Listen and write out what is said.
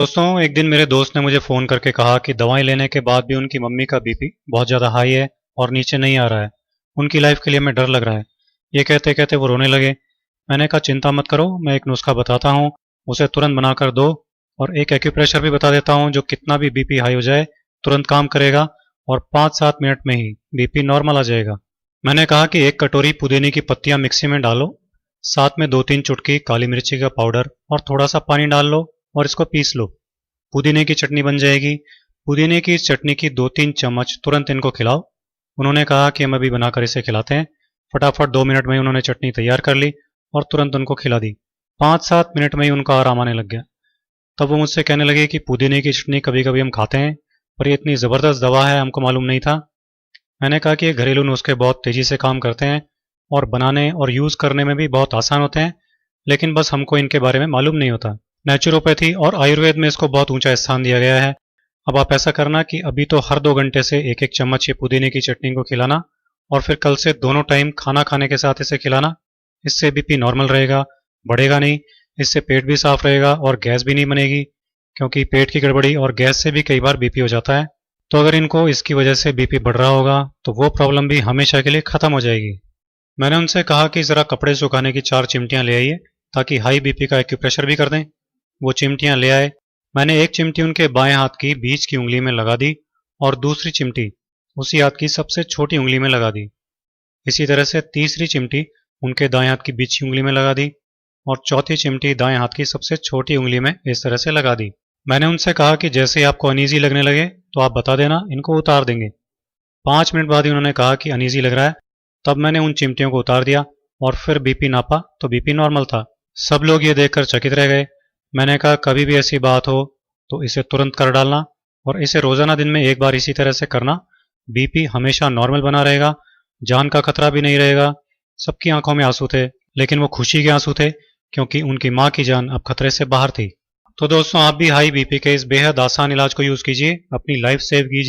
दोस्तों, एक दिन मेरे दोस्त ने मुझे फ़ोन करके कहा कि दवाएं लेने के बाद भी उनकी मम्मी का बीपी बहुत ज़्यादा हाई है और नीचे नहीं आ रहा है। उनकी लाइफ के लिए हमें डर लग रहा है। ये कहते कहते वो रोने लगे। मैंने कहा चिंता मत करो, मैं एक नुस्खा बताता हूँ, उसे तुरंत बनाकर दो। और एक एक्यूप्रेशर भी बता देता हूँ जो कितना भी बीपी हाई हो जाए तुरंत काम करेगा और 5-7 मिनट में ही बीपी नॉर्मल आ जाएगा। मैंने कहा कि एक कटोरी पुदीने की पत्तियां मिक्सी में डालो, साथ में 2-3 चुटकी काली मिर्ची का पाउडर और थोड़ा सा पानी डाल लो और इसको पीस लो। पुदीने की चटनी बन जाएगी। पुदीने की चटनी की 2-3 चम्मच तुरंत इनको खिलाओ। उन्होंने कहा कि हम अभी बनाकर इसे खिलाते हैं। फटाफट 2 मिनट में ही उन्होंने चटनी तैयार कर ली और तुरंत उनको खिला दी। 5-7 मिनट में ही उनका आराम आने लग गया। तब वो मुझसे कहने लगे कि पुदीने की चटनी कभी कभी हम खाते हैं, पर ये इतनी ज़बरदस्त दवा है हमको मालूम नहीं था। मैंने कहा कि ये घरेलू नुस्खे बहुत तेज़ी से काम करते हैं और बनाने और यूज़ करने में भी बहुत आसान होते हैं, लेकिन बस हमको इनके बारे में मालूम नहीं होता। नेचुरोपैथी और आयुर्वेद में इसको बहुत ऊंचा स्थान दिया गया है। अब आप ऐसा करना कि अभी तो हर 2 घंटे से एक एक चम्मच ये पुदीने की चटनी को खिलाना और फिर कल से दोनों टाइम खाना खाने के साथ इसे खिलाना। इससे बीपी नॉर्मल रहेगा, बढ़ेगा नहीं। इससे पेट भी साफ रहेगा और गैस भी नहीं बनेगी, क्योंकि पेट की गड़बड़ी और गैस से भी कई बार बीपी हो जाता है। तो अगर इनको इसकी वजह से बीपी बढ़ रहा होगा तो वो प्रॉब्लम भी हमेशा के लिए ख़त्म हो जाएगी। मैंने उनसे कहा कि ज़रा कपड़े सुखाने की 4 चिमटियाँ ले आइए ताकि हाई बीपी का एक्यूप्रेशर भी कर दें। वो चिमटियाँ ले आए। मैंने एक चिमटी उनके बाएं हाथ की बीच की उंगली में लगा दी और दूसरी चिमटी उसी हाथ की सबसे छोटी उंगली में लगा दी। इसी तरह से तीसरी चिमटी उनके दाएं हाथ की बीच की उंगली में लगा दी और चौथी चिमटी दाएं हाथ की सबसे छोटी उंगली में इस तरह से लगा दी। मैंने उनसे कहा कि जैसे ही आपको अनईजी लगने लगे तो आप बता देना, इनको उतार देंगे। 5 मिनट बाद ही उन्होंने कहा कि अनईजी लग रहा है। तब मैंने उन चिमटियों को उतार दिया और फिर बीपी नापा तो बीपी नॉर्मल था। सब लोग ये देखकर चकित रह गए। मैंने कहा कभी भी ऐसी बात हो तो इसे तुरंत कर डालना और इसे रोजाना दिन में एक बार इसी तरह से करना। बीपी हमेशा नॉर्मल बना रहेगा, जान का खतरा भी नहीं रहेगा। सबकी आंखों में आंसू थे, लेकिन वो खुशी के आंसू थे, क्योंकि उनकी माँ की जान अब खतरे से बाहर थी। तो दोस्तों, आप भी हाई बीपी के इस बेहद आसान इलाज को यूज कीजिए, अपनी लाइफ सेव कीजिए।